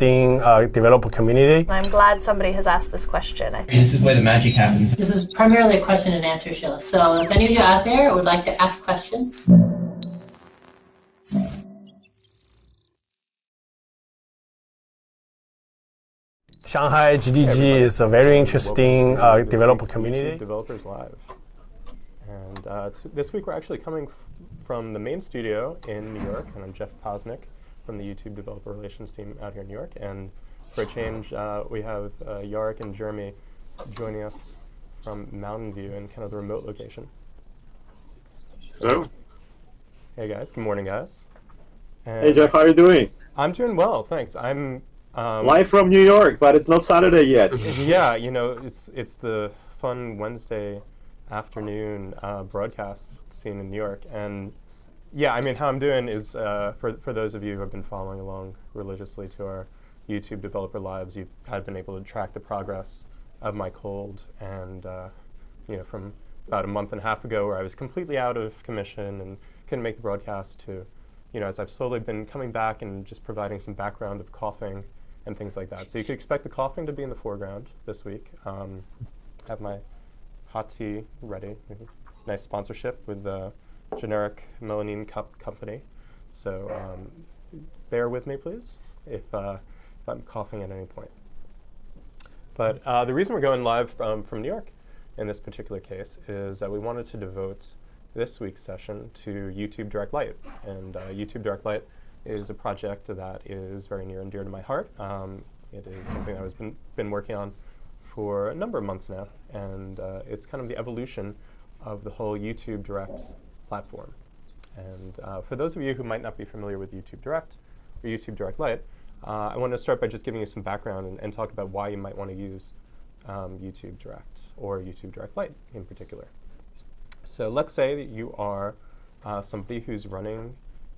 interesting developer community. I'm glad somebody has asked this question. This is where the magic happens. This is primarily a question and answer show. So if any of you out there would like to ask questions. Shanghai GDG is a very interesting developer community. Developers Live. And this week we're actually coming from the main studio in New York, and I'm Jeff Posnick from the YouTube Developer Relations team out here in New York. And for a change, we have Yarrick and Jeremy joining us from Mountain View in kind of the remote location. Hello. Hey guys, good morning guys. And Hey Jeff, how are you doing? I'm doing well, thanks. I'm live from New York, but it's not Saturday yet. Yeah, you know, it's the fun Wednesday afternoon broadcast scene in New York, and yeah, I mean, how I'm doing is for those of you who have been following along religiously to our YouTube Developer Lives, you have been able to track the progress of my cold, and you know, from about a month and a half ago where I was completely out of commission and couldn't make the broadcast to, you know, as I've slowly been coming back and just providing some background of coughing and things like that. So you could expect the coughing to be in the foreground this week. Have my hot tea ready. Nice sponsorship with the generic melamine cup company. So bear with me, please, if I'm coughing at any point. But the reason we're going live from New York in this particular case is that we wanted to devote this week's session to YouTube Direct Lite. And YouTube Direct Lite is a project that is very near and dear to my heart. It is something I've been working on for a number of months now, and it's kind of the evolution of the whole YouTube Direct platform. And for those of you who might not be familiar with YouTube Direct or YouTube Direct Lite, I want to start by just giving you some background and talk about why you might want to use YouTube Direct or YouTube Direct Lite in particular. So let's say that you are somebody who's running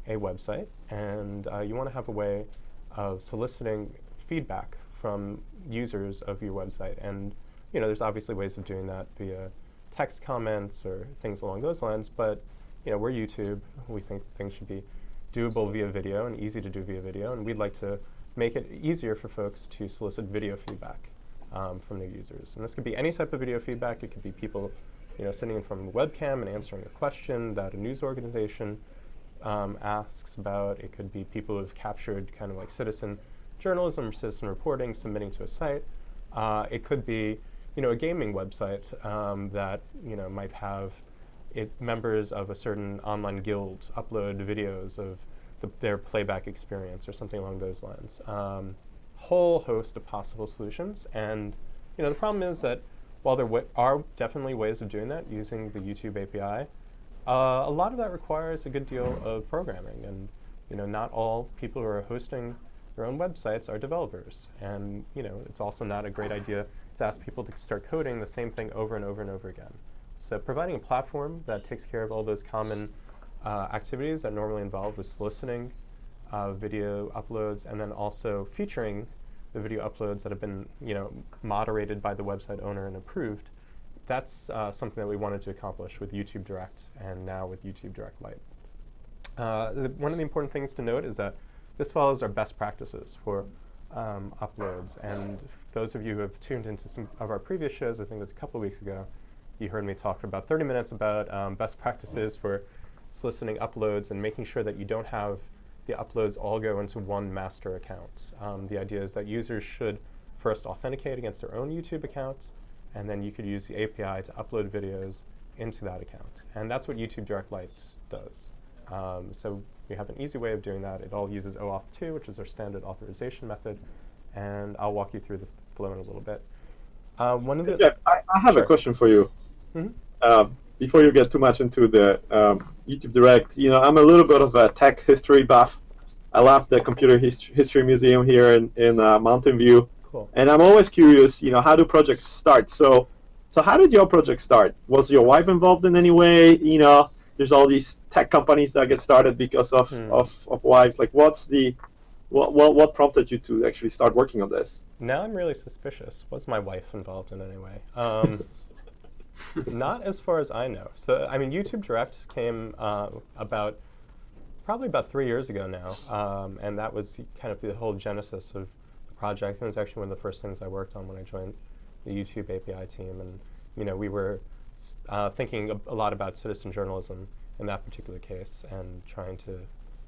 a website, and you want to have a way of soliciting feedback from users of your website. And you know, there's obviously ways of doing that via text comments or things along those lines, but you know, we're YouTube. We think things should be doable via video and easy to do via video, and we'd like to make it easier for folks to solicit video feedback from their users. And this could be any type of video feedback. It could be people, you know, sitting in front of a webcam and answering a question that a news organization asks about. It could be people who've captured kind of like citizen journalism or citizen reporting, submitting to a site. It could be, you know, a gaming website that, you know, might have members of a certain online guild upload videos of their playback experience or something along those lines. Whole host of possible solutions. And you know, the problem is that while there are definitely ways of doing that using the YouTube API, a lot of that requires a good deal of programming, and you know, not all people who are hosting their own websites are developers, and you know, it's also not a great idea to ask people to start coding the same thing over and over and over again. So providing a platform that takes care of all those common activities that normally involve with soliciting video uploads, and then also featuring the video uploads that have been, you know, moderated by the website owner and approved. That's something that we wanted to accomplish with YouTube Direct, and now with YouTube Direct Lite. One of the important things to note is that this follows our best practices for uploads. And those of you who have tuned into some of our previous shows, I think it was a couple of weeks ago, you heard me talk for about 30 minutes about best practices for soliciting uploads and making sure that you don't have the uploads all go into one master account. The idea is that users should first authenticate against their own YouTube account, and then you could use the API to upload videos into that account. And that's what YouTube Direct Lite does. So we have an easy way of doing that. It all uses OAuth 2, which is our standard authorization method, and I'll walk you through the flow in a little bit. Jeff, I have a question for you. Mm-hmm. Before you get too much into the YouTube Direct, you know, I'm a little bit of a tech history buff. I love the Computer History Museum here in Mountain View. Cool. And I'm always curious, you know, how do projects start? So how did your project start? Was your wife involved in any way? You know, there's all these tech companies that get started because of wives. Like, what prompted you to actually start working on this? Now I'm really suspicious. Was my wife involved in any way? Not as far as I know. So, I mean, YouTube Direct came probably about 3 years ago now, and that was kind of the whole genesis of project, and it was actually one of the first things I worked on when I joined the YouTube API team. And we were thinking a lot about citizen journalism in that particular case and trying to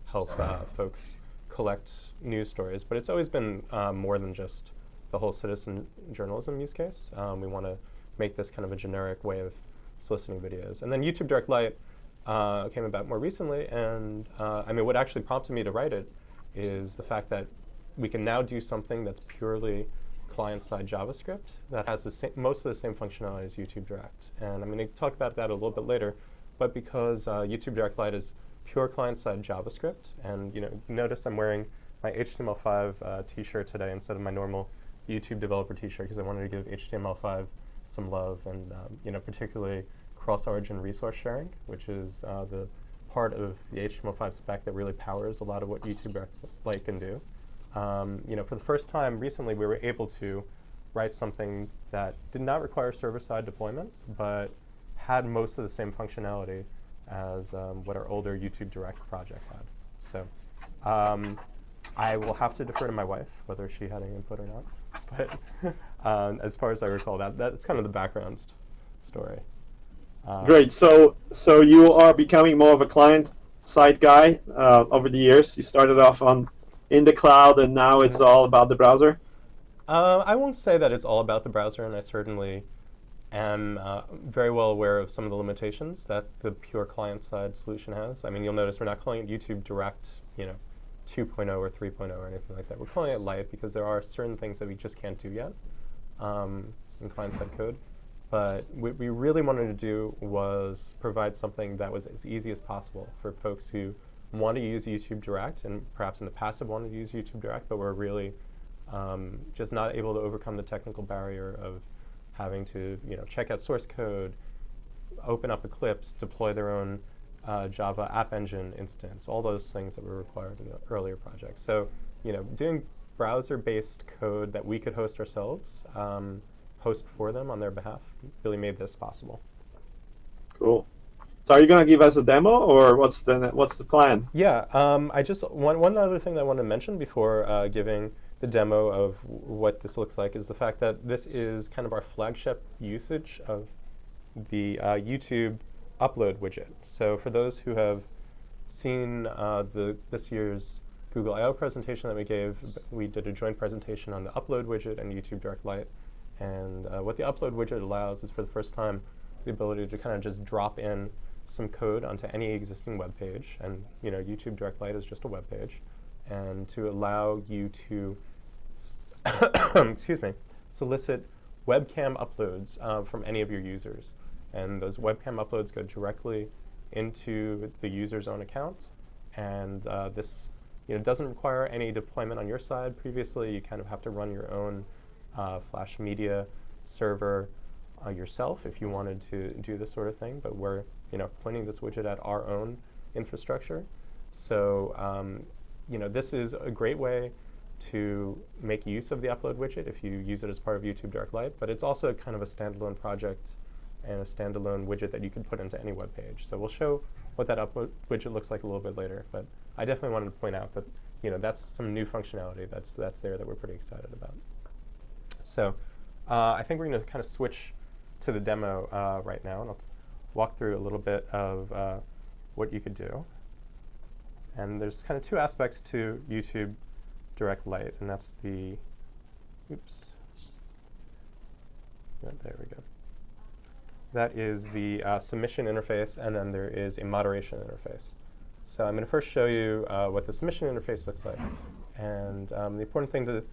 help folks collect news stories. But it's always been more than just the whole citizen journalism use case. We want to make this kind of a generic way of soliciting videos. And then YouTube Direct Lite came about more recently, and what actually prompted me to write it is the fact that we can now do something that's purely client-side JavaScript that has most of the same functionality as YouTube Direct. And I'm going to talk about that a little bit later, but because YouTube Direct Lite is pure client-side JavaScript, and you notice I'm wearing my HTML5 t-shirt today instead of my normal YouTube developer t-shirt because I wanted to give HTML5 some love, and particularly cross-origin resource sharing, which is the part of the HTML5 spec that really powers a lot of what YouTube Direct Lite can do. For the first time recently, we were able to write something that did not require server-side deployment, but had most of the same functionality as what our older YouTube Direct project had. So I will have to defer to my wife, whether she had any input or not. But as far as I recall, that's kind of the background story. Great. So you are becoming more of a client-side guy over the years. You started off in the cloud, and now it's all about the browser? I won't say that it's all about the browser, and I certainly am very well aware of some of the limitations that the pure client-side solution has. You'll notice we're not calling it YouTube Direct, 2.0 or 3.0 or anything like that. We're calling it Lite because there are certain things that we just can't do yet in client-side code. But what we really wanted to do was provide something that was as easy as possible for folks who want to use YouTube Direct, and perhaps in the past have wanted to use YouTube Direct, but were really just not able to overcome the technical barrier of having to check out source code, open up Eclipse, deploy their own Java App Engine instance, all those things that were required in the earlier project. So doing browser-based code that we could host ourselves, host for them on their behalf, really made this possible. Cool. So are you going to give us a demo, or what's the plan? Yeah, I just one other thing that I want to mention before giving the demo of what this looks like is the fact that this is kind of our flagship usage of the YouTube upload widget. So for those who have seen this year's Google I/O presentation that we gave, we did a joint presentation on the upload widget and YouTube Direct Lite. And what the upload widget allows is, for the first time, the ability to kind of just drop in some code onto any existing web page. And YouTube Direct Lite is just a web page. And to allow you to solicit webcam uploads from any of your users. And those webcam uploads go directly into the user's own account. And this doesn't require any deployment on your side. Previously, you kind of have to run your own Flash Media server yourself if you wanted to do this sort of thing, but we're pointing this widget at our own infrastructure. So this is a great way to make use of the upload widget if you use it as part of YouTube Direct Lite, but it's also kind of a standalone project and a standalone widget that you can put into any web page. So we'll show what that upload widget looks like a little bit later, but I definitely wanted to point out that that's some new functionality that's there that we're pretty excited about. So I think we're going to kind of switch to the demo right now, and I'll walk through a little bit of what you could do. And there's kind of two aspects to YouTube Direct Lite, and that's the, oops, yeah, there we go. That is the submission interface, and then there is a moderation interface. So I'm going to first show you what the submission interface looks like. And the important thing to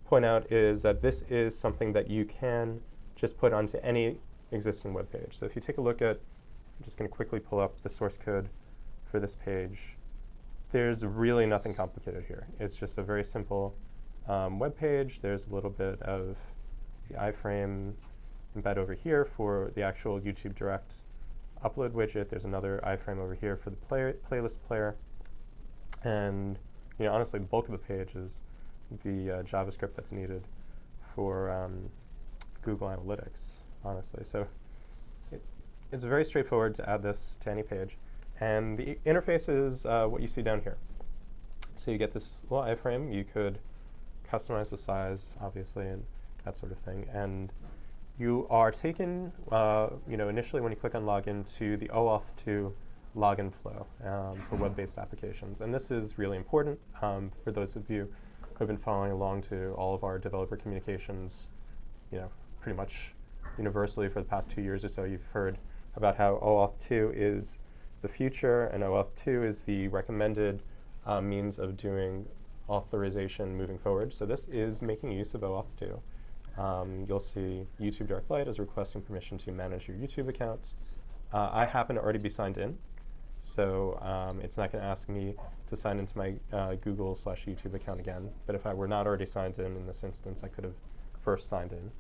point out is that this is something that you can just put onto any existing web page. So if you take a look at, I'm just going to quickly pull up the source code for this page. There's really nothing complicated here. It's just a very simple web page. There's a little bit of the iframe embed over here for the actual YouTube Direct upload widget. There's another iframe over here for the playlist player. And honestly, the bulk of the page is the JavaScript that's needed for Google Analytics, honestly. So it's very straightforward to add this to any page. And the interface is what you see down here. So you get this little iframe. You could customize the size, obviously, and that sort of thing. And you are taken, initially when you click on login, to the OAuth 2 login flow for web-based applications. And this is really important for those of you who have been following along to all of our developer communications, pretty much universally for the past 2 years or so. You've heard about how OAuth 2 is the future, and OAuth 2 is the recommended means of doing authorization moving forward. So this is making use of OAuth 2. You'll see YouTube Direct Lite is requesting permission to manage your YouTube account. I happen to already be signed in, so it's not going to ask me to sign into my Google/YouTube account again. But if I were not already signed in this instance, I could have first signed in.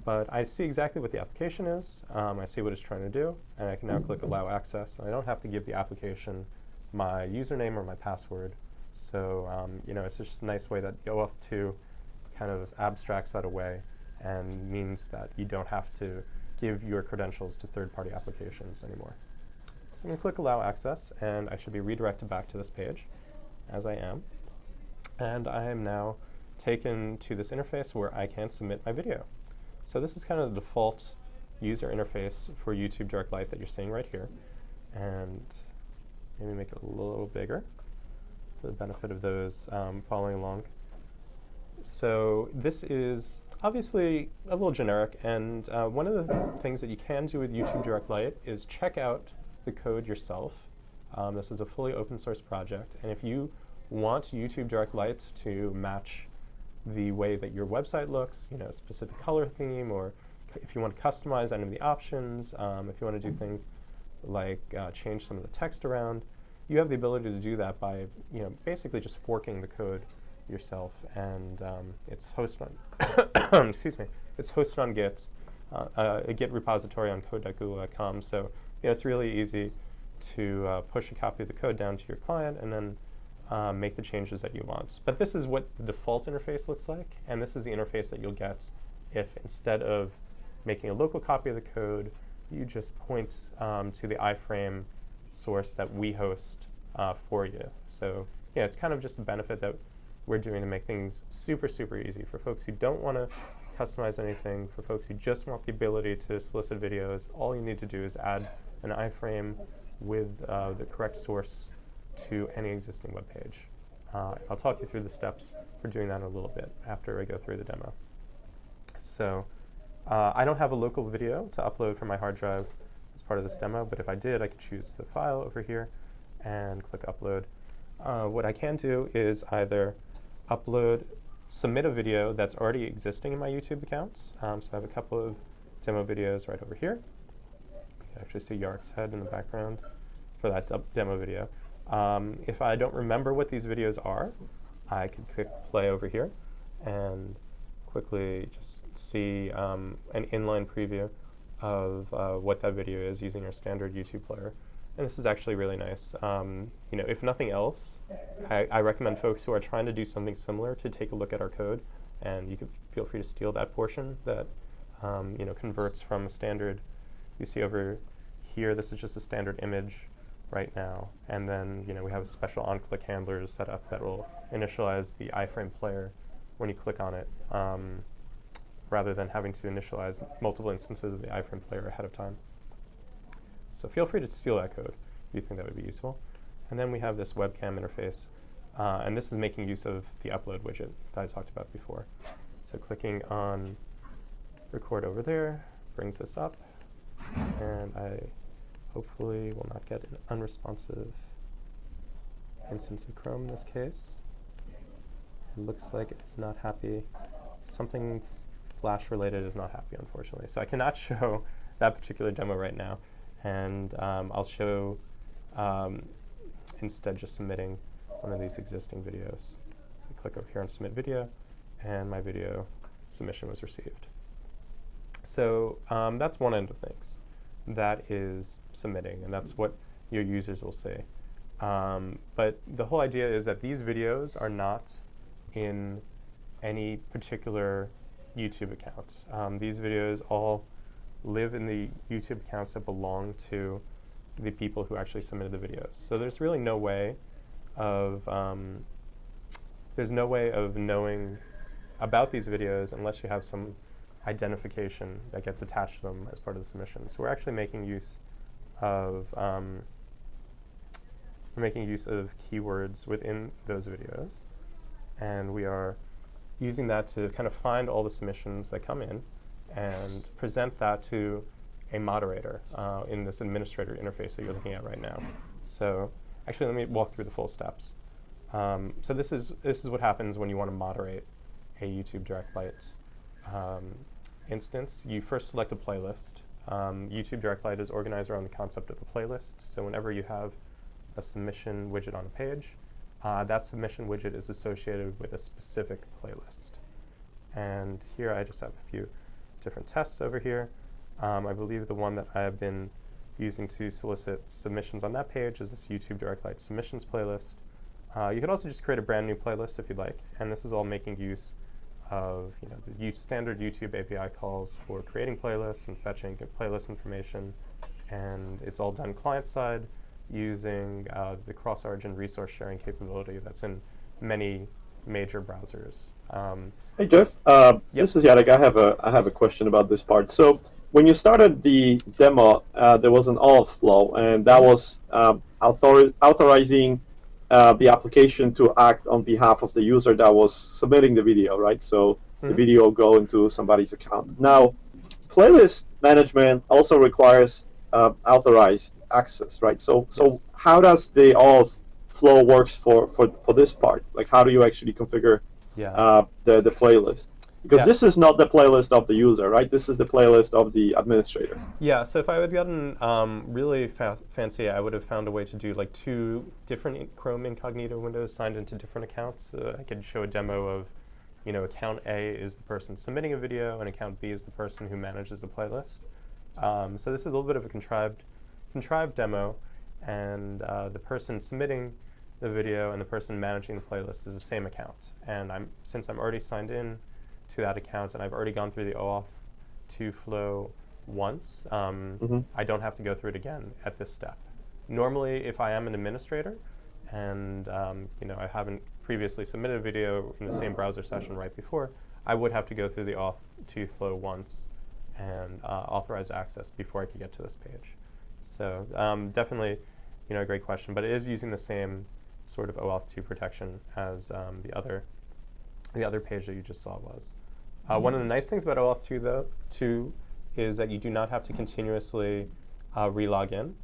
But I see exactly what the application is. I see what it's trying to do, and I can now click Allow Access. And I don't have to give the application my username or my password. So it's just a nice way that OAuth 2 kind of abstracts that away and means that you don't have to give your credentials to third-party applications anymore. So I'm going to click Allow Access, and I should be redirected back to this page, as I am. And I am now taken to this interface where I can submit my video. So this is kind of the default user interface for YouTube Direct Lite that you're seeing right here. And maybe make it a little bigger for the benefit of those following along. So this is obviously a little generic, and one of the things that you can do with YouTube Direct Lite is check out the code yourself. This is a fully open source project, and if you want YouTube Direct Lite to match the way that your website looks, a specific color theme, or if you want to customize any of the options, if you want to do things like change some of the text around, you have the ability to do that by basically just forking the code yourself, and it's hosted on excuse me, it's hosted on Git, a Git repository on code.google.com. So it's really easy to push a copy of the code down to your client and then make the changes that you want. But this is what the default interface looks like, and this is the interface that you'll get if instead of making a local copy of the code, you just point to the iframe source that we host for you. So it's kind of just a benefit that we're doing to make things super, super easy for folks who don't want to customize anything, for folks who just want the ability to solicit videos. All you need to do is add an iframe with the correct source to any existing web page. I'll talk you through the steps for doing that in a little bit after I go through the demo. So I don't have a local video to upload from my hard drive as part of this demo, but if I did, I could choose the file over here and click upload. What I can do is either submit a video that's already existing in my YouTube account. So I have a couple of demo videos right over here. You can actually see Yark's head in the background for that demo video. If I don't remember what these videos are, I could click play over here and quickly just see an inline preview of what that video is using your standard YouTube player. And this is actually really nice. If nothing else, I recommend folks who are trying to do something similar to take a look at our code, and you can feel free to steal that portion that converts from a standard. You see over here, this is just a standard image right now, and then we have special on-click handlers set up that will initialize the iframe player when you click on it, rather than having to initialize multiple instances of the iframe player ahead of time. So feel free to steal that code if you think that would be useful. And then we have this webcam interface, and this is making use of the upload widget that I talked about before. So clicking on record over there brings this up, and I hopefully will not get an unresponsive instance of Chrome in this case. It looks like it's not happy. Something Flash related is not happy, unfortunately. So I cannot show that particular demo right now. And I'll show instead just submitting one of these existing videos. So click over here on submit video, and my video submission was received. So that's one end of things. That is submitting, and that's what your users will see. But the whole idea is that these videos are not in any particular YouTube account. These videos all live in the YouTube accounts that belong to the people who actually submitted the videos. So there's really no way of knowing about these videos unless you have some identification that gets attached to them as part of the submission. So we're actually making use of keywords within those videos, and we are using that to kind of find all the submissions that come in and present that to a moderator in this administrator interface that you're looking at right now. So actually, let me walk through the full steps. So this is what happens when you want to moderate a YouTube Direct Lite instance. You first select a playlist. YouTube Direct Lite is organized around the concept of a playlist. So whenever you have a submission widget on a page, that submission widget is associated with a specific playlist. And here I just have a few different tests over here. I believe the one that I have been using to solicit submissions on that page is this YouTube Direct Lite submissions playlist. You could also just create a brand new playlist if you'd like, and this is all making use of the standard YouTube API calls for creating playlists and fetching playlist information, and it's all done client side using the cross-origin resource sharing capability that's in many major browsers. Hey Jeff, this is Jacek. I have a question about this part. So when you started the demo, there was an auth flow, and that was authorizing the application to act on behalf of the user that was submitting the video, right? So the video go into somebody's account. Now, playlist management also requires authorized access, right? So Yes. how does the auth flow works for this part? Like, how do you actually configure the playlist? Because this is not the playlist of the user, right? This is the playlist of the administrator. Yeah, so if I would have gotten really fancy, I would have found a way to do like 2 different Chrome incognito windows signed into different accounts. I could show a demo of, account A is the person submitting a video, and account B is the person who manages the playlist. So this is a little bit of a contrived demo, and the person submitting the video and the person managing the playlist is the same account. And since I'm already signed in to that account, and I've already gone through the OAuth 2 flow once, I don't have to go through it again at this step. Normally, if I am an administrator and I haven't previously submitted a video in the same browser session right before, I would have to go through the OAuth 2 flow once and authorize access before I could get to this page. So definitely, a great question, but it is using the same sort of OAuth 2 protection as the other page that you just saw was. One of the nice things about OAuth 2 is that you do not have to continuously re-log in.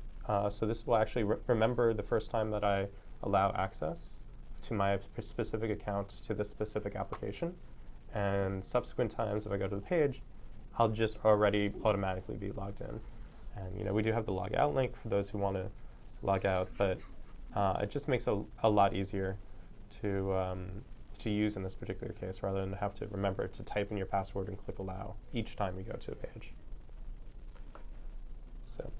So this will actually remember the first time that I allow access to my specific account to this specific application. And subsequent times, if I go to the page, I'll just already automatically be logged in. And we do have the log out link for those who want to log out, but it just makes it a lot easier to use in this particular case, rather than have to remember to type in your password and click allow each time you go to a page. So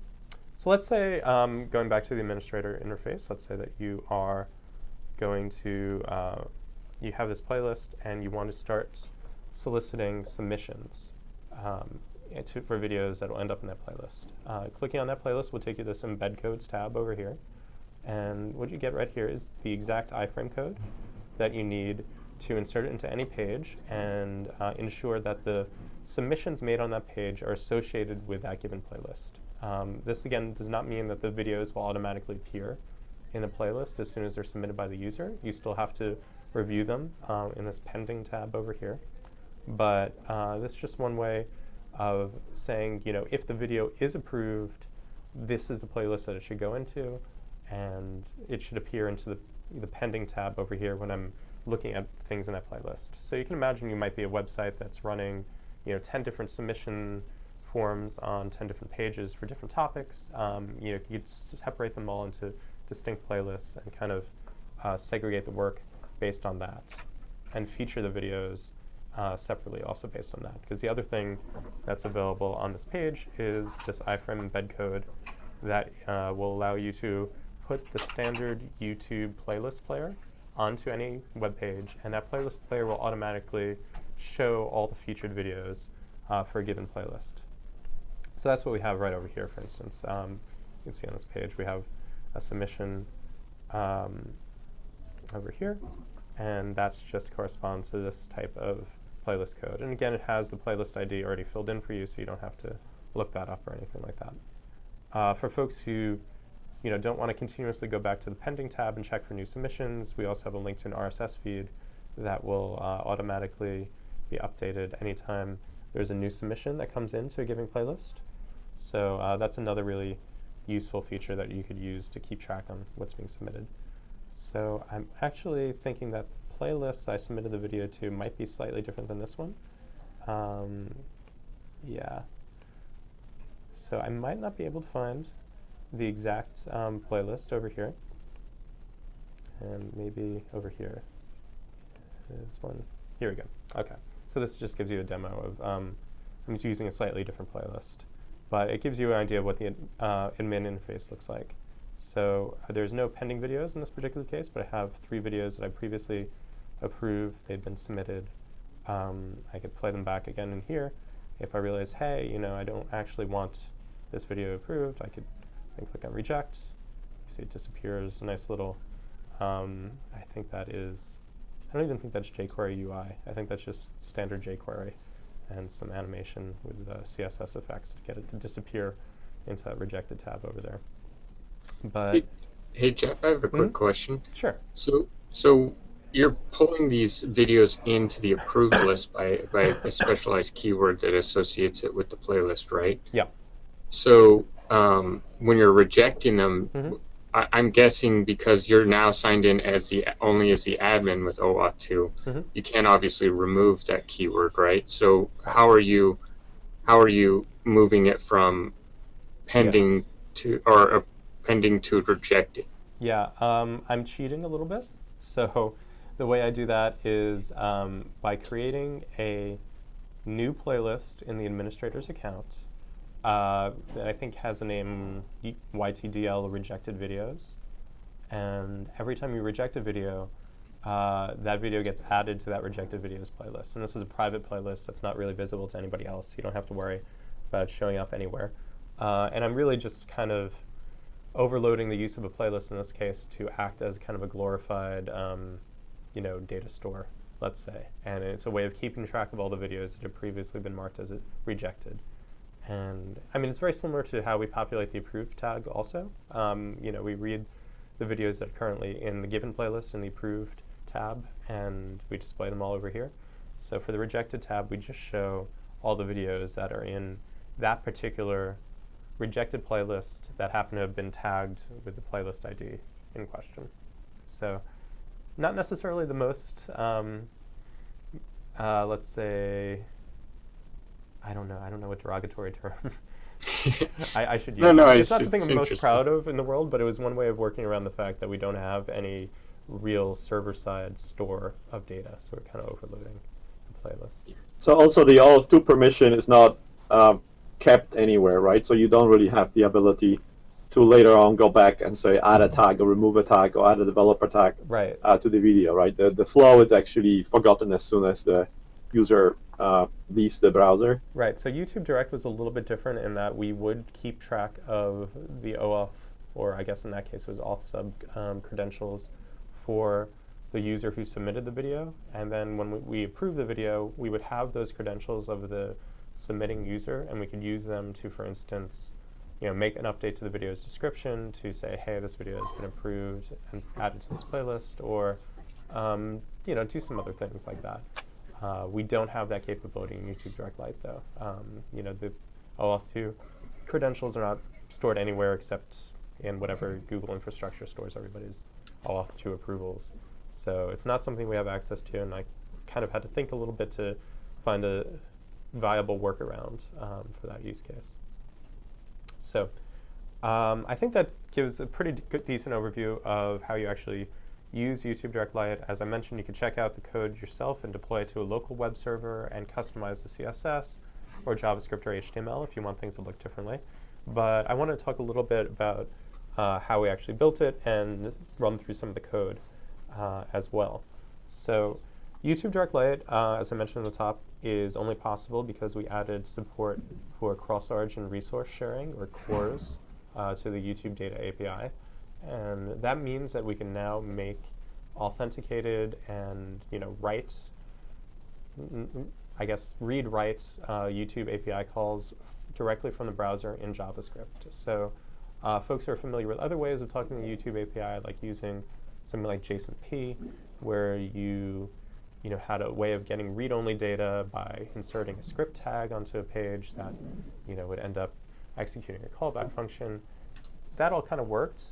let's say, going back to the administrator interface, let's say that you are going to, you have this playlist and you want to start soliciting submissions for videos that will end up in that playlist. Clicking on that playlist will take you to this Embed Codes tab over here. And what you get right here is the exact iframe code that you need to insert it into any page and ensure that the submissions made on that page are associated with that given playlist. This, again, does not mean that the videos will automatically appear in a playlist as soon as they're submitted by the user. You still have to review them in this pending tab over here. But this is just one way of saying, if the video is approved, this is the playlist that it should go into, and it should appear into the pending tab over here when I'm looking at things in that playlist. So you can imagine you might be a website that's running 10 different submission forms on 10 different pages for different topics. You could separate them all into distinct playlists and kind of segregate the work based on that, and feature the videos separately also based on that. Because the other thing that's available on this page is this iframe embed code that will allow you to put the standard YouTube playlist player onto any web page, and that playlist player will automatically show all the featured videos for a given playlist. So that's what we have right over here, for instance. You can see on this page we have a submission over here, and that's just corresponds to this type of playlist code. And again, it has the playlist ID already filled in for you, so you don't have to look that up or anything like that. For folks who don't want to continuously go back to the pending tab and check for new submissions, we also have a link to an RSS feed that will automatically be updated anytime there's a new submission that comes into a given playlist. So that's another really useful feature that you could use to keep track on what's being submitted. So I'm actually thinking that the playlist I submitted the video to might be slightly different than this one. Yeah. So I might not be able to find the exact playlist over here. And maybe over here is one. Here we go. Okay. So this just gives you a demo of, I'm using a slightly different playlist. But it gives you an idea of what the admin interface looks like. So there's no pending videos in this particular case, but I have 3 videos that I previously approved. They've been submitted. I could play them back again in here. If I realize, hey, I don't actually want this video approved, I could then click on reject. You see it disappears. A nice little, I think that is, I don't even think that's Jquery UI. I think that's just standard Jquery and some animation with CSS effects to get it to disappear into that rejected tab over there. But hey Jeff, I have a quick question. Sure. So you're pulling these videos into the approved list by a specialized keyword that associates it with the playlist, right? Yeah. So when you're rejecting them, I'm guessing because you're now signed in as only as the admin with OAuth 2, you can't obviously remove that keyword, right? So how are you moving it from pending to pending to rejected? Yeah, I'm cheating a little bit. So the way I do that is by creating a new playlist in the administrator's account that I think has the name YTDL rejected videos. And every time you reject a video, that video gets added to that rejected videos playlist. And this is a private playlist that's not really visible to anybody else. You don't have to worry about it showing up anywhere. And I'm really just kind of overloading the use of a playlist in this case to act as kind of a glorified data store, let's say. And it's a way of keeping track of all the videos that have previously been marked as rejected. And I mean, it's very similar to how we populate the approved tag also. We read the videos that are currently in the given playlist in the approved tab, and we display them all over here. So for the rejected tab, we just show all the videos that are in that particular rejected playlist that happen to have been tagged with the playlist ID in question. So not necessarily the most, let's say, I don't know what derogatory term I should use. It's not the thing I'm most proud of in the world, but it was one way of working around the fact that we don't have any real server-side store of data, so we're kind of overloading the playlist. So also the OAuth 2 permission is not kept anywhere, right? So you don't really have the ability to later on go back and say add a tag or remove a tag or add a developer tag to the video, right? The flow is actually forgotten as soon as the user leaves the browser. Right, so YouTube Direct was a little bit different in that we would keep track of the OAuth, or I guess in that case it was auth sub credentials for the user who submitted the video, and then when we approve the video, we would have those credentials of the submitting user, and we could use them to, for instance, make an update to the video's description to say, hey, this video has been approved and added to this playlist, or do some other things like that. We don't have that capability in YouTube Direct Lite, though. The OAuth 2 credentials are not stored anywhere except in whatever Google infrastructure stores everybody's OAuth 2 approvals. So it's not something we have access to, and I kind of had to think a little bit to find a viable workaround for that use case. So I think that gives a pretty decent overview of how you actually use YouTube Direct Lite. As I mentioned, you can check out the code yourself and deploy it to a local web server and customize the CSS or JavaScript or HTML if you want things to look differently. But I want to talk a little bit about how we actually built it and run through some of the code as well. So YouTube Direct Lite, as I mentioned at the top, is only possible because we added support for cross-origin resource sharing, or CORS, to the YouTube Data API. And that means that we can now make authenticated and write I guess, read-write YouTube API calls directly from the browser in JavaScript. So folks who are familiar with other ways of talking to YouTube API, like using something like JSONP, where you had a way of getting read-only data by inserting a script tag onto a page that would end up executing a callback function. That all kind of worked.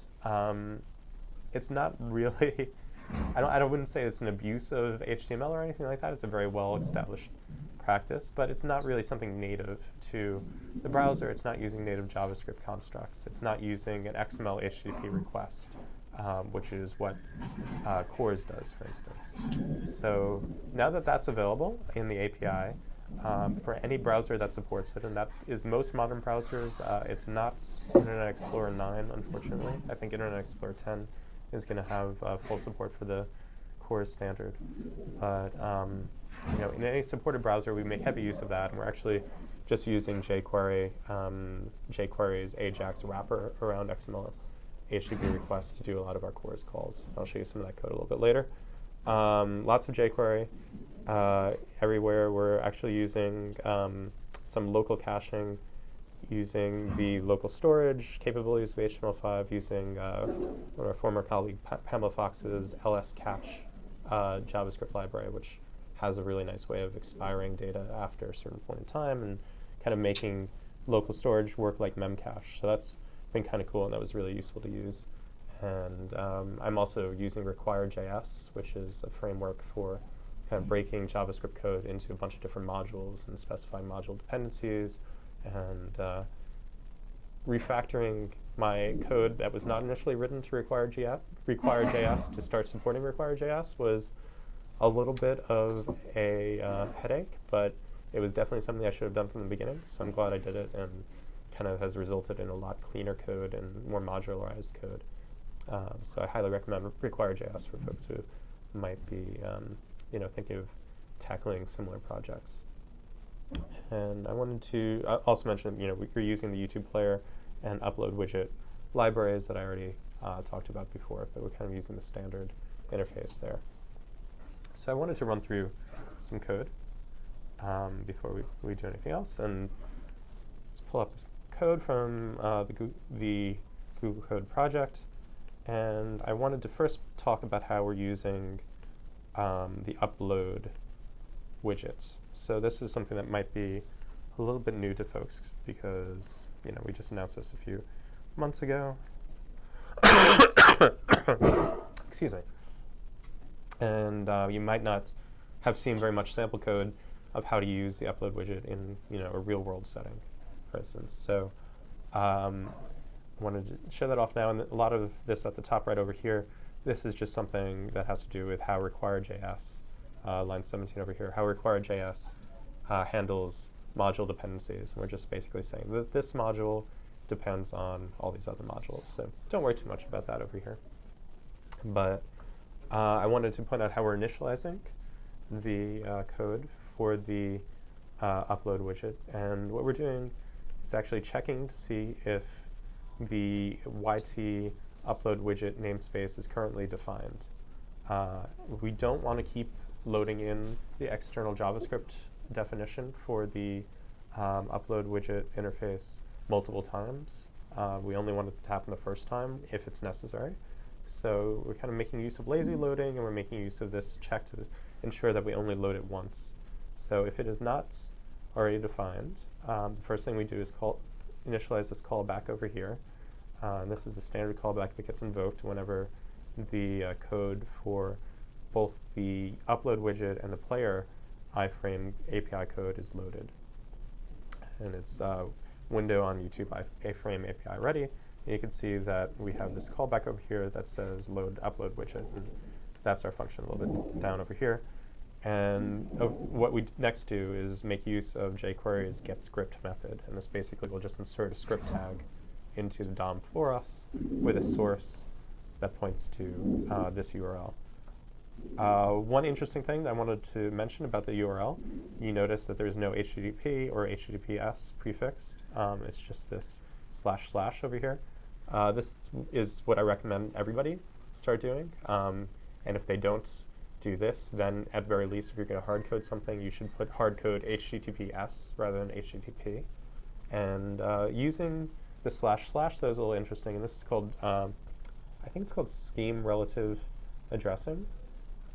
It's not really, I wouldn't say it's an abuse of HTML or anything like that. It's a very well-established practice, but it's not really something native to the browser. It's not using native JavaScript constructs. It's not using an XML HTTP request, which is what Cores does, for instance. So now that that's available in the API, for any browser that supports it, and that is most modern browsers. It's not Internet Explorer 9, unfortunately. I think Internet Explorer 10 is going to have full support for the Cores standard. But in any supported browser, we make heavy use of that, and we're actually just using jQuery, jQuery's Ajax wrapper around XML HTTP requests to do a lot of our Cores calls. I'll show you some of that code a little bit later. Lots of jQuery. Everywhere we're actually using some local caching, using the local storage capabilities of HTML5, using one of our former colleague Pamela Fox's LS cache JavaScript library, which has a really nice way of expiring data after a certain point in time and kind of making local storage work like memcache. So that's been kind of cool, and that was really useful to use. And I'm also using Requirejs, which is a framework for kind of breaking JavaScript code into a bunch of different modules and specifying module dependencies, and refactoring my code that was not initially written to Requirejs to start supporting Requirejs was a little bit of a headache, but it was definitely something I should have done from the beginning, so I'm glad I did it, and kind of has resulted in a lot cleaner code and more modularized code. So I highly recommend Requirejs for folks who might be thinking of tackling similar projects. And I wanted to also mention, we're using the YouTube player and upload widget libraries that I already talked about before, but we're kind of using the standard interface there. So I wanted to run through some code before we do anything else, and let's pull up this code from the Google Code project. And I wanted to first talk about how we're using the upload widgets. So this is something that might be a little bit new to folks because we just announced this a few months ago. Excuse me. And you might not have seen very much sample code of how to use the upload widget in a real world setting, for instance. So I wanted to show that off now, and a lot of this at the top right over here, this is just something that has to do with how Requirejs, line 17 over here, how Requirejs handles module dependencies. And we're just basically saying that this module depends on all these other modules. So don't worry too much about that over here. But I wanted to point out how we're initializing the code for the upload widget. And what we're doing is actually checking to see if the YT upload widget namespace is currently defined. We don't want to keep loading in the external JavaScript definition for the upload widget interface multiple times. We only want it to happen the first time if it's necessary. So we're kind of making use of lazy loading, and we're making use of this check to ensure that we only load it once. So if it is not already defined, the first thing we do is initialize this callback over here. And this is the standard callback that gets invoked whenever the code for both the upload widget and the player iframe API code is loaded. And it's window on YouTube iframe API ready. And you can see that we have this callback over here that says load upload widget. And that's our function a little bit down over here. And what we next do is make use of jQuery's getScript method. And this basically will just insert a script tag into the DOM for us with a source that points to this URL. One interesting thing that I wanted to mention about the URL, you notice that there's no HTTP or HTTPS prefixed. It's just this // over here. This is what I recommend everybody start doing. And if they don't do this, then at the very least, if you're going to hard code something, you should put hard code HTTPS rather than HTTP. And using the // that was a little interesting, and this is called, I think it's called scheme relative addressing.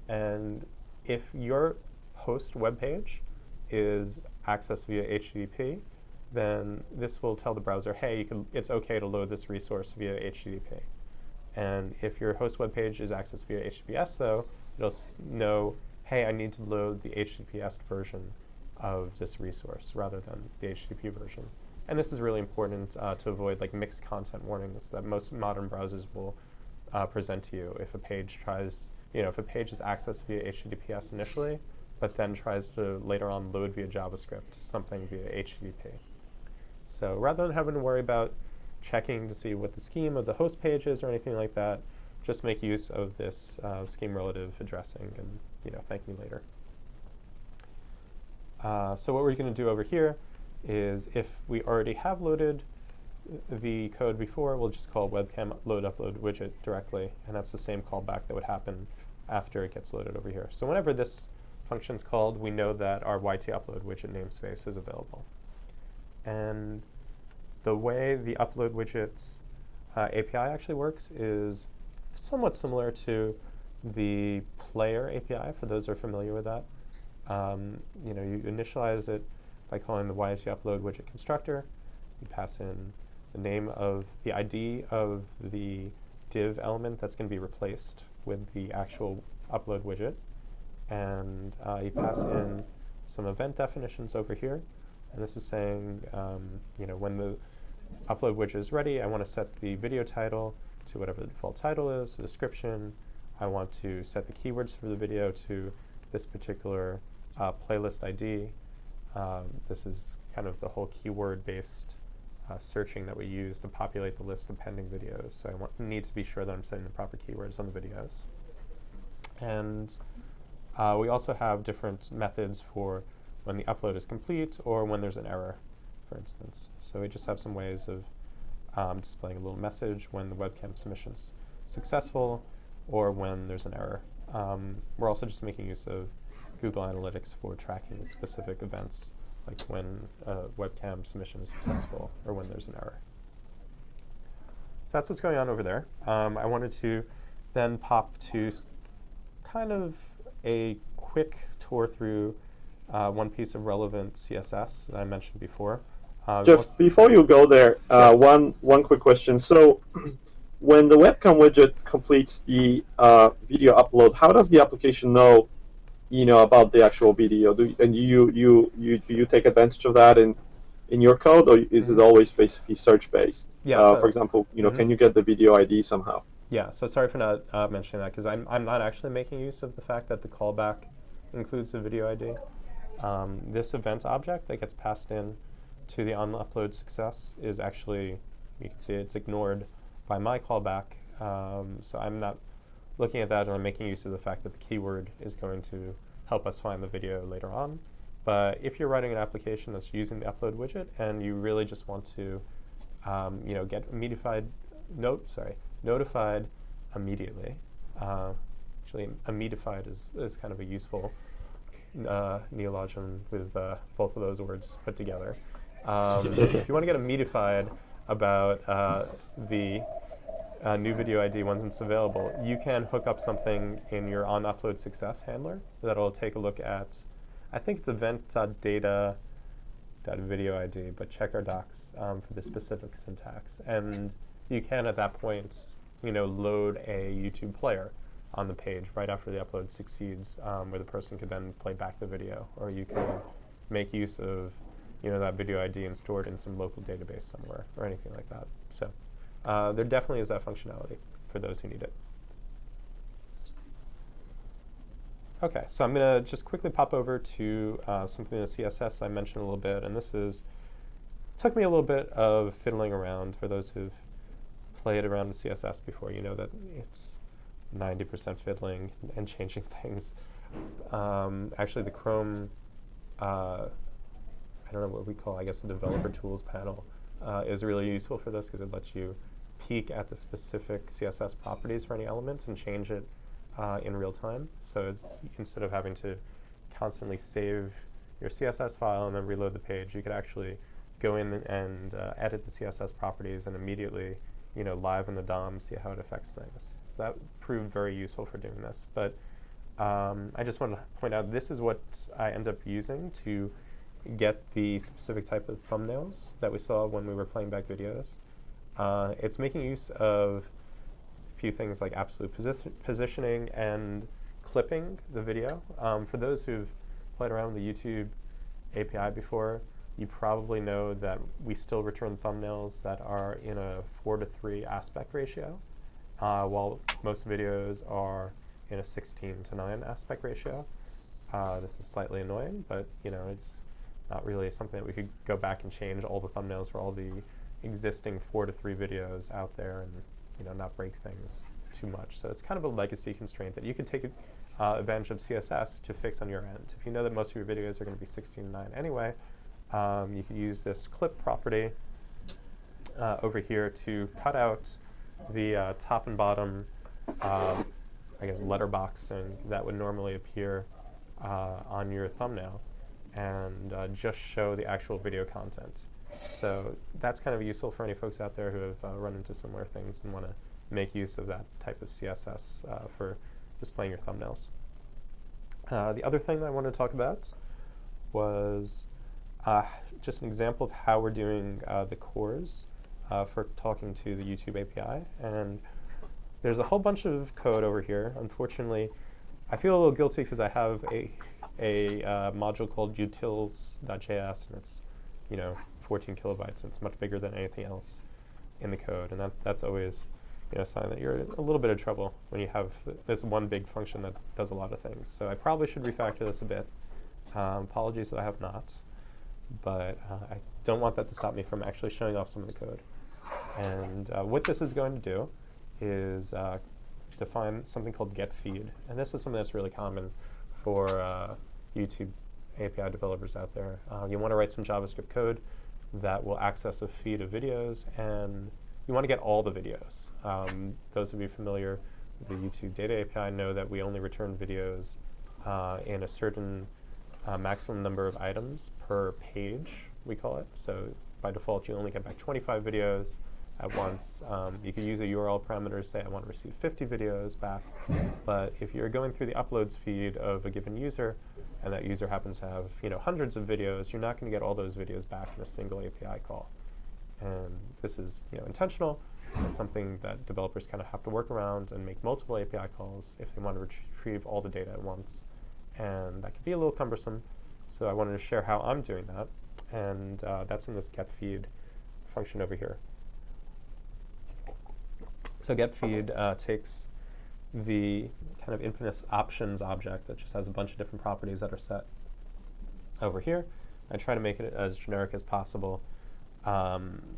And if your host web page is accessed via HTTP, then this will tell the browser, hey, it's okay to load this resource via HTTP. And if your host web page is accessed via HTTPS, though, it'll know, hey, I need to load the HTTPS version of this resource rather than the HTTP version. And this is really important to avoid like mixed content warnings that most modern browsers will present to you if a page tries, if a page is accessed via HTTPS initially, but then tries to later on load via JavaScript something via HTTP. So rather than having to worry about checking to see what the scheme of the host page is or anything like that, just make use of this scheme relative addressing and thank me later. So what we're going to do over here is if we already have loaded the code before, we'll just call webcam load upload widget directly, and that's the same callback that would happen after it gets loaded over here. So whenever this function's called, we know that our YT upload widget namespace is available. And the way the upload widgets API actually works is somewhat similar to the player API, for those who are familiar with that. You initialize it by calling the YT upload widget constructor. You pass in the name of the ID of the div element that's going to be replaced with the actual upload widget. And you pass in some event definitions over here. And this is saying, when the upload widget is ready, I want to set the video title to whatever the default title is, the description. I want to set the keywords for the video to this particular playlist ID. This is kind of the whole keyword-based searching that we use to populate the list of pending videos. So I need to be sure that I'm setting the proper keywords on the videos. And we also have different methods for when the upload is complete or when there's an error, for instance. So we just have some ways of displaying a little message when the webcam submission's successful or when there's an error. We're also just making use of Google Analytics for tracking specific events, like when a webcam submission is successful or when there's an error. So that's what's going on over there. I wanted to then pop to kind of a quick tour through one piece of relevant CSS that I mentioned before. Jeff, before you go there, sure. one quick question. So when the webcam widget completes the video upload, how does the application know about the actual video? Do you take advantage of that in your code, or is it always basically search based? Yeah. For example, can you get the video ID somehow? Yeah. So sorry for not mentioning that, because I'm not actually making use of the fact that the callback includes the video ID. This event object that gets passed in to the on-upload success is actually, you can see it's ignored by my callback. So I'm not looking at that, and I'm making use of the fact that the keyword is going to help us find the video later on. But if you're writing an application that's using the upload widget and you really just want to get notified immediately. Actually, immedified is kind of a useful neologism with both of those words put together. If you want to get immedified about the new video ID once it's available, you can hook up something in your on-upload success handler that'll take a look at, I think it's event.data video ID, but check our docs for the specific syntax. And you can, at that point, load a YouTube player on the page right after the upload succeeds, where the person could then play back the video, or you can make use of that video ID and store it in some local database somewhere, or anything like that. So there definitely is that functionality for those who need it. Okay, so I'm going to just quickly pop over to something in the CSS I mentioned a little bit, and this took me a little bit of fiddling around. For those who've played around in CSS before, you know that it's 90% fiddling and changing things. Actually, the Chrome, I don't know what we call, I guess, the developer tools panel is really useful for this because it lets you peek at the specific CSS properties for any element and change it in real time. So instead of having to constantly save your CSS file and then reload the page, you could actually go in and edit the CSS properties and immediately, live in the DOM, see how it affects things. So that proved very useful for doing this. But I just want to point out this is what I end up using to get the specific type of thumbnails that we saw when we were playing back videos. It's making use of a few things like absolute positioning and clipping the video. For those who've played around with the YouTube API before, you probably know that we still return thumbnails that are in a 4:3 aspect ratio, while most videos are in a 16:9 aspect ratio. This is slightly annoying, but it's not really something that we could go back and change all the thumbnails for all the existing 4:3 videos out there and not break things too much. So it's kind of a legacy constraint that you can take advantage of CSS to fix on your end. If you know that most of your videos are going to be 16:9 anyway, you can use this clip property over here to cut out the top and bottom, letterboxing that would normally appear on your thumbnail and just show the actual video content. So that's kind of useful for any folks out there who have run into similar things and want to make use of that type of CSS for displaying your thumbnails. The other thing that I wanted to talk about was just an example of how we're doing the cores for talking to the YouTube API. And there's a whole bunch of code over here. Unfortunately, I feel a little guilty because I have a module called utils.js, and it's 14 kilobytes, and it's much bigger than anything else in the code. And that's always a sign that you're in a little bit of trouble when you have this one big function that does a lot of things. So I probably should refactor this a bit. Apologies that I have not, but I don't want that to stop me from actually showing off some of the code. And what this is going to do is define something called getFeed. And this is something that's really common for YouTube API developers out there. You want to write some JavaScript code that will access a feed of videos, and you want to get all the videos. Those of you familiar with the YouTube Data API know that we only return videos in a certain maximum number of items per page, we call it. So by default, you only get back 25 videos at once. You could use a URL parameter to say I want to receive 50 videos back. But if you're going through the uploads feed of a given user, and that user happens to have hundreds of videos, you're not going to get all those videos back in a single API call. And this is intentional. It's something that developers kind of have to work around and make multiple API calls if they want to retrieve all the data at once. And that can be a little cumbersome. So I wanted to share how I'm doing that. And that's in this getFeed function over here. So getFeed takes the kind of infinite options object that just has a bunch of different properties that are set over here. I try to make it as generic as possible.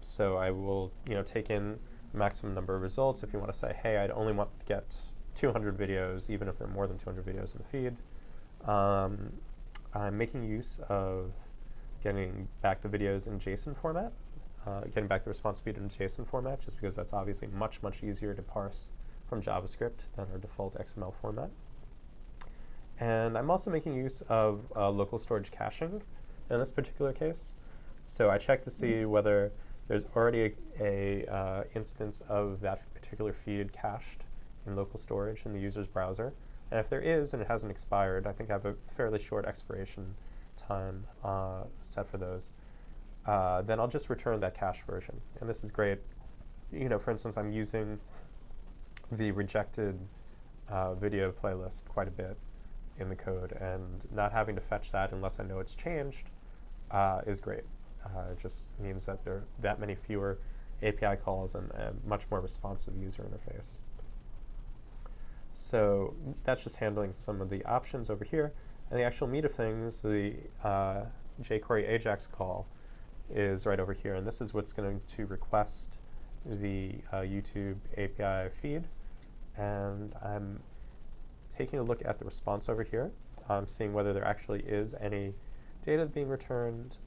So I will take in the maximum number of results. If you want to say, hey, I'd only want to get 200 videos, even if there are more than 200 videos in the feed. I'm making use of getting back the videos in JSON format, getting back the response feed in JSON format, just because that's obviously much, much easier to parse from JavaScript than our default XML format. And I'm also making use of local storage caching in this particular case. So I check to see whether there's already a instance of that particular feed cached in local storage in the user's browser. And if there is and it hasn't expired, I think I have a fairly short expiration time set for those, then I'll just return that cached version. And this is great. For instance, I'm using the rejected video playlist quite a bit in the code, and not having to fetch that unless I know it's changed is great. It just means that there are that many fewer API calls and a much more responsive user interface. So that's just handling some of the options over here. And the actual meat of things, the Jquery Ajax call is right over here. And this is what's going to request the YouTube API feed. And I'm taking a look at the response over here. I'm seeing whether there actually is any data being returned.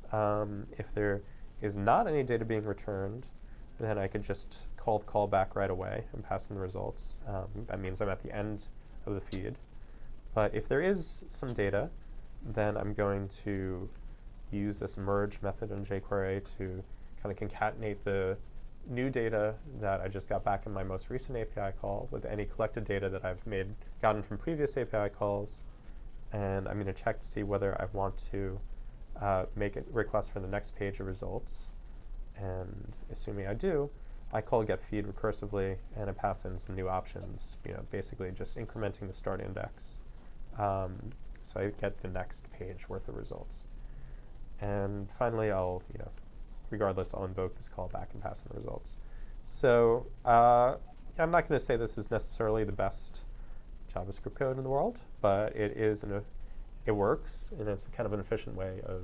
If there is not any data being returned, then I could just call the callback right away and pass in the results. That means I'm at the end of the feed. But if there is some data, then I'm going to use this merge method in jQuery to kind of concatenate the new data that I just got back in my most recent API call with any collected data that I've gotten from previous API calls. And I'm going to check to see whether I want to make a request for the next page of results. And assuming I do, I call getFeed recursively, and I pass in some new options, basically just incrementing the start index. So I get the next page worth of results. And finally, I'll invoke this callback and pass in the results. So I'm not going to say this is necessarily the best JavaScript code in the world, but it works, and it's kind of an efficient way of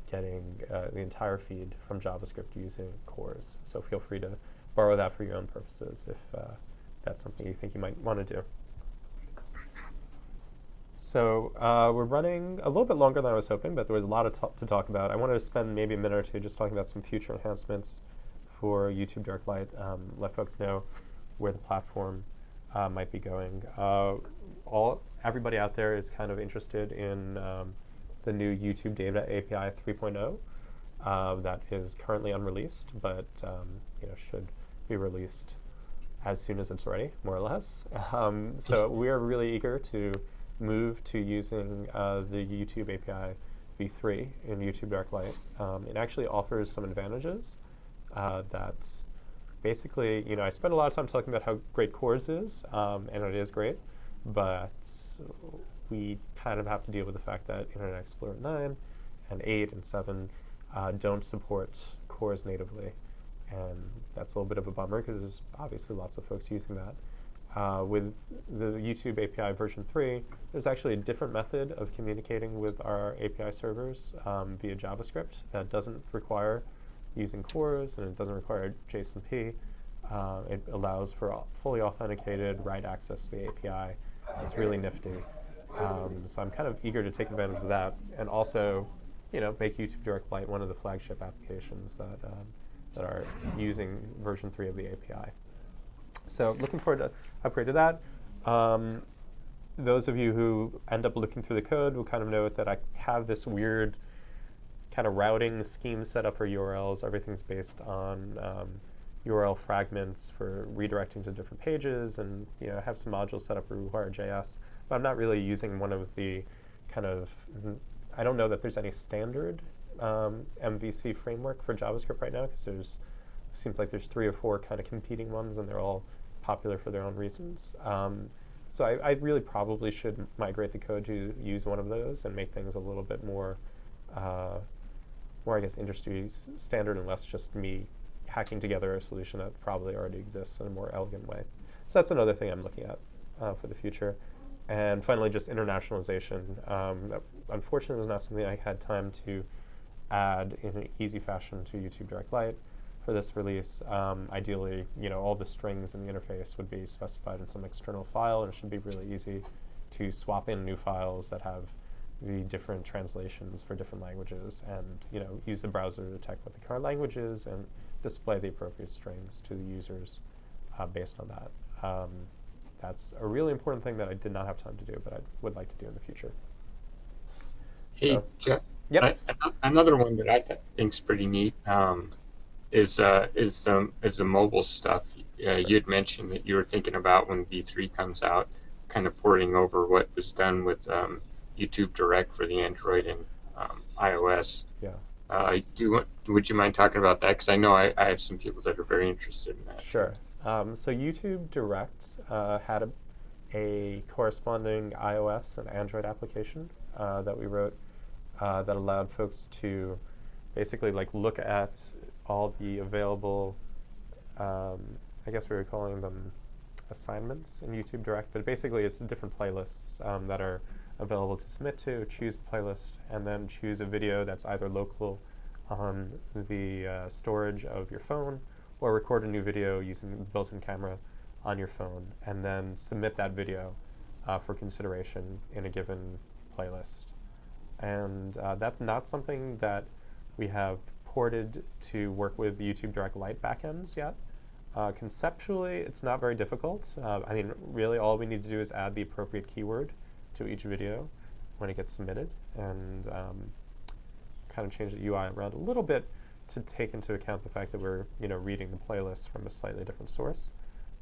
getting the entire feed from JavaScript using cores. So feel free to borrow that for your own purposes if that's something you think you might want to do. So we're running a little bit longer than I was hoping, but there was a lot to talk about. I wanted to spend maybe a minute or two just talking about some future enhancements for YouTube Direct Lite, let folks know where the platform might be going. Everybody out there is kind of interested in the new YouTube Data API 3.0 that is currently unreleased, but should be released as soon as it's ready, more or less. So we are really eager to move to using the YouTube API v3 in YouTube Direct Lite. It actually offers some advantages that basically, I spent a lot of time talking about how great Cores is, and it is great, but we kind of have to deal with the fact that Internet Explorer 9 and 8 and 7 don't support Cores natively. And that's a little bit of a bummer because there's obviously lots of folks using that. With the YouTube API version 3, there's actually a different method of communicating with our API servers via JavaScript that doesn't require using cores, and it doesn't require JSONP. It allows for fully authenticated write access to the API. It's really nifty. So I'm kind of eager to take advantage of that, and also, make YouTube Direct Lite one of the flagship applications that are using version 3 of the API. So looking forward to upgrade to that. Those of you who end up looking through the code will kind of know that I have this weird kind of routing scheme set up for URLs. Everything's based on URL fragments for redirecting to different pages, and I have some modules set up for Requirejs, but I'm not really using one of the I don't know that there's any standard MVC framework for JavaScript right now, because seems like there's 3 or 4 kind of competing ones, and they're all popular for their own reasons. So I really probably should migrate the code to use one of those and make things a little bit more, I guess, industry standard, and less just me hacking together a solution that probably already exists in a more elegant way. So that's another thing I'm looking at for the future. And finally, just internationalization. Unfortunately, it was not something I had time to add in an easy fashion to YouTube Direct Lite for this release. Ideally, all the strings in the interface would be specified in some external file, and it should be really easy to swap in new files that have the different translations for different languages, and use the browser to detect what the current language is and display the appropriate strings to the users based on that. That's a really important thing that I did not have time to do, but I would like to do in the future. Hey, So, Jeff. yep. Another one that I think's pretty neat is the mobile stuff. You had mentioned that you were thinking about when V3 comes out, kind of porting over what was done with YouTube Direct for the Android and iOS. Yeah. Would you mind talking about that? Because I know I have some people that are very interested in that. Sure. So YouTube Direct had a corresponding iOS and Android application that we wrote that allowed folks to basically look at all the available, I guess we were calling them assignments in YouTube Direct, but basically it's different playlists that are available to submit to, choose the playlist, and then choose a video that's either local on the storage of your phone, or record a new video using the built-in camera on your phone, and then submit that video for consideration in a given playlist. And that's not something that we have ported to work with YouTube Direct Lite backends yet. Conceptually, it's not very difficult. I mean, really, all we need to do is add the appropriate keyword to each video when it gets submitted, and kind of change the UI around a little bit to take into account the fact that we're reading the playlist from a slightly different source.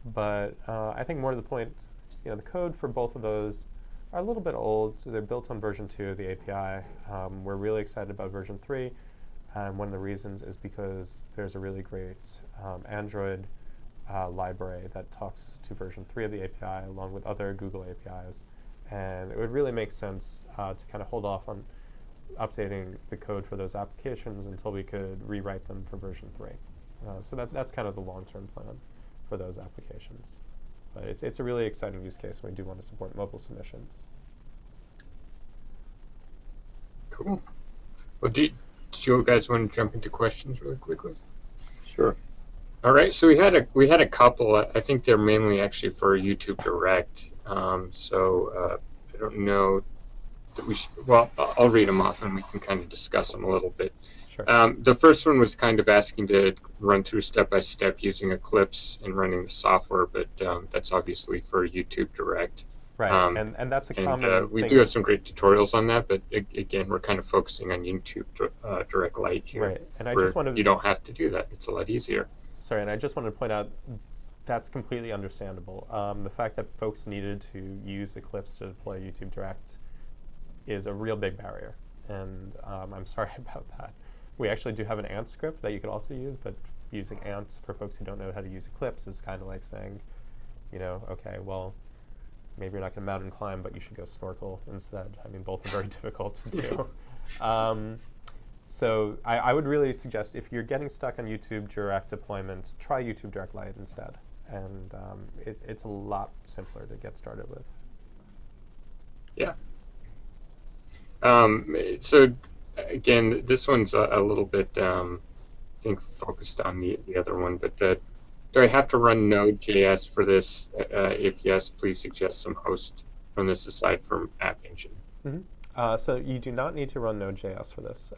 But I think more to the point, the code for both of those are a little bit old. So they're built on version 2 of the API. We're really excited about version 3. One of the reasons is because there's a really great Android library that talks to version 3 of the API along with other Google APIs. And it would really make sense to kind of hold off on updating the code for those applications until we could rewrite them for version 3. So that's kind of the long-term plan for those applications. But it's a really exciting use case, and we do want to support mobile submissions. Cool. Well, do you guys want to jump into questions really quickly? Sure. All right. So we had a couple. I think they're mainly actually for YouTube Direct. So I don't know that we should. Well, I'll read them off, and we can kind of discuss them a little bit. Sure. The first one was kind of asking to run through step by step using Eclipse and running the software, but that's obviously for YouTube Direct. Right, and that's a common we thing. do have some great tutorials on that, but again, we're kind of focusing on YouTube Direct Lite here. Right, and I just wanted you don't have to do that; it's a lot easier. Sorry, and I just wanted to point out that's completely understandable. The fact that folks needed to use Eclipse to deploy YouTube Direct is a real big barrier, and I'm sorry about that. We actually do have an Ant script that you could also use, but using Ant for folks who don't know how to use Eclipse is kind of like saying, okay, well, maybe you're not going to mountain climb, but you should go snorkel instead. I mean, both are very difficult to do. So I would really suggest if you're getting stuck on YouTube Direct deployment, try YouTube Direct Lite instead. And it's a lot simpler to get started with. Yeah. So again, this one's a little bit, I think, focused on the other one, but do I have to run Node.js for this? If yes, please suggest some host from this aside from App Engine. Mm-hmm. So you do not need to run Node.js for this.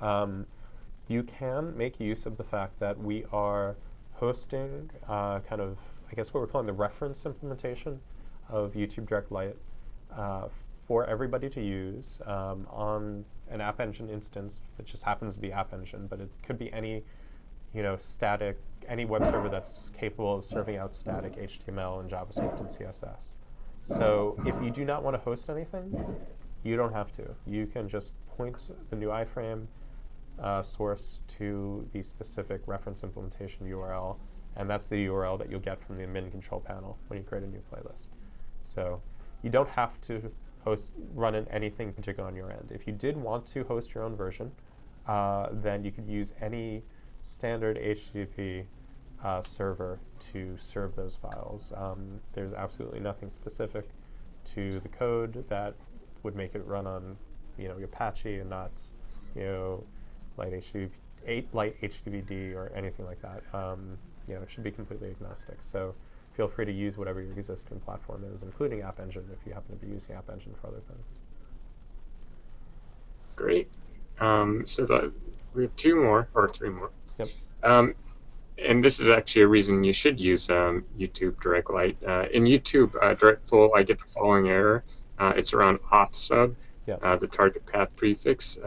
You can make use of the fact that we are hosting kind of, I guess what we're calling the reference implementation of YouTube Direct Lite for everybody to use on an App Engine instance. It just happens to be App Engine, but it could be any static, any web server that's capable of serving out static HTML and JavaScript and CSS. So if you do not want to host anything, you don't have to. You can just point the new iframe source to the specific reference implementation URL, and that's the URL that you'll get from the admin control panel when you create a new playlist. So you don't have to run anything particular on your end. If you did want to host your own version, then you could use any standard HTTP server to serve those files. There's absolutely nothing specific to the code that would make it run on your Apache and not Lite HTTPD or anything like that. It should be completely agnostic. So feel free to use whatever your existing platform is, including App Engine if you happen to be using App Engine for other things. Great. So we have 2 more, or 3 more. Yep. And this is actually a reason you should use YouTube Direct Lite. In YouTube Direct Full, I get the following error. It's around auth sub, Yep. the target path prefix.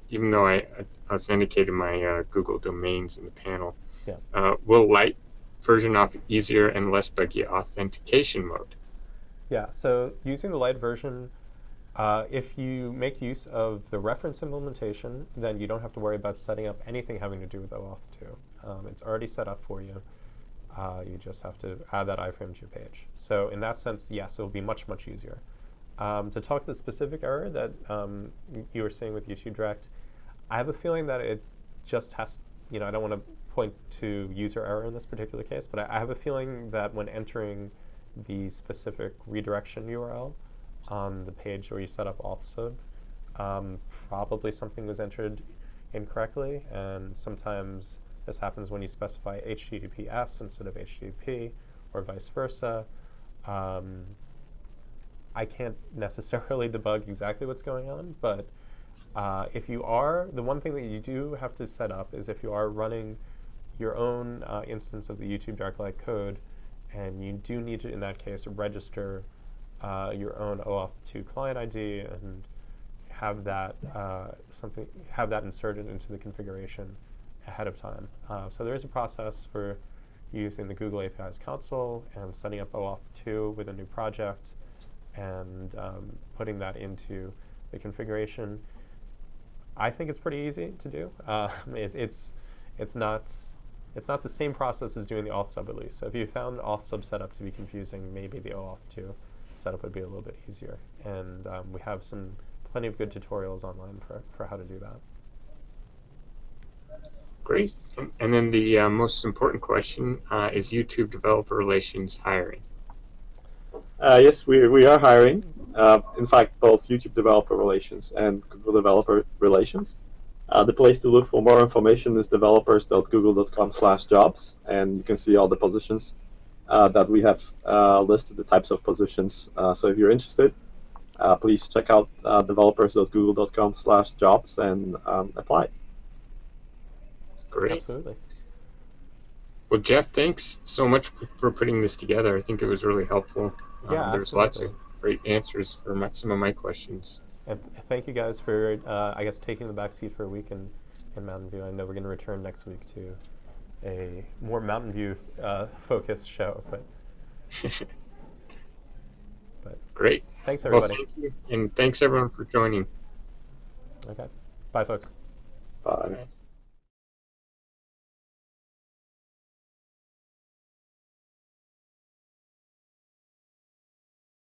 Even though I authenticated my Google domains in the panel, Yeah. Will Lite version off easier and less buggy authentication mode? Yeah, so using the Lite version, if you make use of the reference implementation, then you don't have to worry about setting up anything having to do with OAuth 2. It's already set up for you. You just have to add that iframe to your page. So in that sense, yes, it will be much, much easier. To talk to the specific error that you were seeing with YouTube Direct, I have a feeling that it just has, I don't want to point to user error in this particular case, but I have a feeling that when entering the specific redirection URL on the page where you set up auth sub, probably something was entered incorrectly, and sometimes this happens when you specify HTTPS instead of HTTP, or vice versa. I can't necessarily debug exactly what's going on, but if you are, the one thing that you do have to set up is if you are running your own instance of the YouTube Dark Lite code, and you do need to, in that case, register your own OAuth2 client ID and have that have that inserted into the configuration ahead of time. So there is a process for using the Google APIs console and setting up OAuth2 with a new project and putting that into the configuration. I think it's pretty easy to do. It's not the same process as doing the auth sub, at least. So if you found auth sub setup to be confusing, maybe the OAuth2 setup would be a little bit easier. And we have plenty of good tutorials online for how to do that. Great. And then the most important question, is YouTube developer relations hiring? Yes, we are hiring. In fact, both YouTube developer relations and Google developer relations. The place to look for more information is developers.google.com/jobs, and you can see all the positions that we have listed, the types of positions. So if you're interested, please check out developers.google.com/jobs and apply. Great. Absolutely. Well, Jeff, thanks so much for putting this together. I think it was really helpful. Yeah, there's lots of great answers for some of my questions. And thank you guys for, I guess, taking the back seat for a week in Mountain View. I know we're going to return next week to a more Mountain View focused show, but Great. Thanks, everybody. Well, thank you, and thanks everyone for joining. Okay. Bye, folks. Bye.